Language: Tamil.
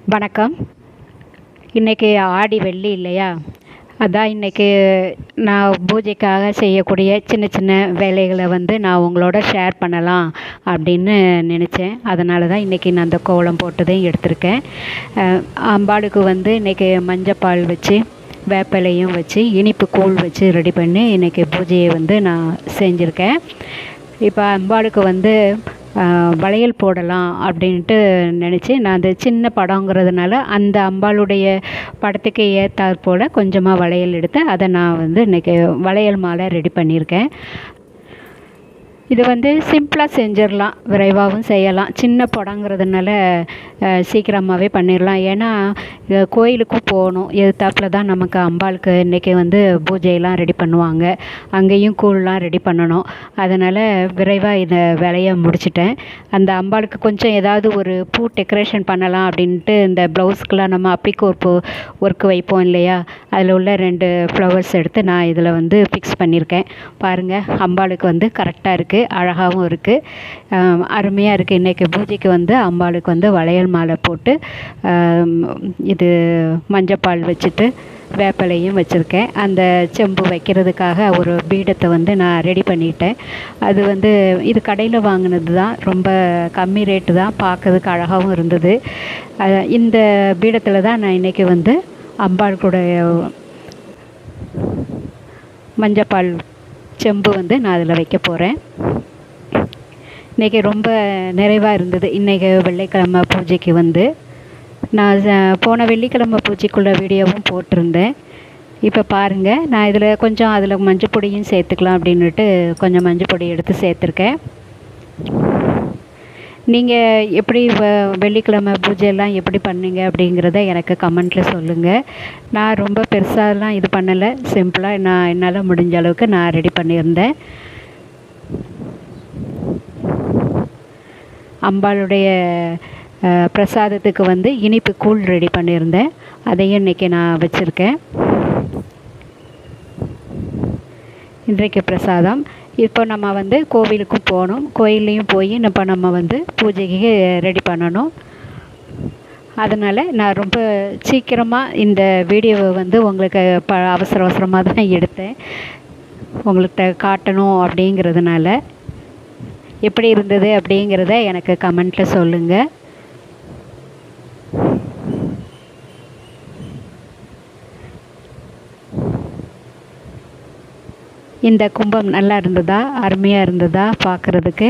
வணக்கம். இன்றைக்கி ஆடி வெள்ளி இல்லையா? அதான் இன்றைக்கி நான் பூஜைக்காக செய்யக்கூடிய சின்ன சின்ன வேலைகளை நான் உங்களோட ஷேர் பண்ணலாம் அப்படின்னு நினச்சேன். அதனால தான் இன்றைக்கி நான் அந்த கோலம் போட்டதையும் எடுத்திருக்கேன். அம்பாளுக்கு இன்றைக்கி மஞ்சப்பால் வச்சு வேப்பிலையும் வச்சு இனிப்பு கூழ் வச்சு ரெடி பண்ணி இன்றைக்கி பூஜையை நான் செஞ்சுருக்கேன். இப்போ அம்பாளுக்கு வளையல் போடலாம் அப்படின்ட்டு நினச்சி, நான் அந்த சின்ன படங்கிறதுனால அந்த அம்பாளுடைய படத்துக்கு ஏற்றாற் போல் கொஞ்சமாக வளையல் எடுத்து அதை நான் இன்றைக்கி வளையல் மாலை ரெடி பண்ணியிருக்கேன். இது சிம்பிளாக செஞ்சிடலாம், விரைவாகவும் செய்யலாம். சின்ன படங்கிறதுனால சீக்கிரமாகவே பண்ணிடலாம். ஏன்னா கோயிலுக்கும் போகணும், எதிர்த்தாப்பில் தான் நமக்கு அம்பாளுக்கு இன்றைக்கி பூஜையெல்லாம் ரெடி பண்ணுவாங்க. அங்கேயும் கூழ்லாம் ரெடி பண்ணணும். அதனால் விரைவாக இந்த வேலையை முடிச்சிட்டேன். அந்த அம்பாளுக்கு கொஞ்சம் ஏதாவது ஒரு பூ டெக்கரேஷன் பண்ணலாம் அப்படின்ட்டு இந்த ப்ளவுஸ்க்கெலாம் நம்ம அப்ளிகோர்ப்பு ஒர்க்கு வைப்போம் இல்லையா, அதில் உள்ள 2 ஃப்ளவர்ஸ் எடுத்து நான் இதில் ஃபிக்ஸ் பண்ணியிருக்கேன். பாருங்கள், அம்பாளுக்கு கரெக்டாக இருக்குது, அழகாகவும் இருக்குது, அருமையாக இருக்குது. இன்றைக்கி பூஜைக்கு அம்பாளுக்கு வளையல் மாலை போட்டு இது மஞ்சப்பால் வச்சுட்டு வேப்பிலையும் வச்சுருக்கேன். அந்த செம்பு வைக்கிறதுக்காக ஒரு பீடத்தை நான் ரெடி பண்ணிட்டேன். அது இது கடையில் வாங்கினது தான், ரொம்ப கம்மி ரேட்டு தான், பார்க்கறதுக்கு அழகாகவும் இருந்தது. இந்த பீடத்தில் தான் நான் இன்றைக்கி அம்பாளுடைய மஞ்சப்பால் செம்பு நான் அதில் வைக்க போகிறேன். இன்றைக்கி ரொம்ப நிறைவாக இருந்தது. இன்றைக்கி வெள்ளிக்கிழமை பூஜைக்கு நான் போன வெள்ளிக்கிழமை பூஜைக்குள்ள வீடியோவும் போட்டிருந்தேன். இப்போ பாருங்கள், நான் இதில் கொஞ்சம் அதில் மஞ்சள் பொடியும் சேர்த்துக்கலாம் அப்படின்ட்டு கொஞ்சம் மஞ்சள் பொடி எடுத்து சேர்த்துருக்கேன். நீங்கள் எப்படி வெள்ளிக்கிழமை பூஜையெல்லாம் எப்படி பண்ணீங்க அப்படிங்கிறத எனக்கு கமெண்ட்டில் சொல்லுங்கள். நான் ரொம்ப பெருசாலாம் இது பண்ணலை, சிம்பிளாக நான் என்னால் முடிஞ்ச அளவுக்கு நான் ரெடி பண்ணியிருந்தேன். அம்பாளுடைய பிரசாதத்துக்கு இனிப்பு கூழ் ரெடி பண்ணியிருந்தேன். அதையும் இன்றைக்கி நான் வச்சுருக்கேன். இன்றைக்கு பிரசாதம். இப்போ நம்ம கோவிலுக்கும் போகணும், கோயில்லையும் போய் இப்போ நம்ம பூஜைக்கு ரெடி பண்ணணும். அதனால் நான் ரொம்ப சீக்கிரமாக இந்த வீடியோவை உங்களுக்கு அவசர அவசரமாக தான் எடுத்தேன், உங்கள்கிட்ட காட்டணும் அப்படிங்கிறதுனால. எப்படி இருந்தது அப்படிங்கிறத எனக்கு கமெண்ட்டில் சொல்லுங்கள். இந்த கும்பம் நல்லா இருந்ததா, அருமையாக இருந்ததா பார்க்குறதுக்கு?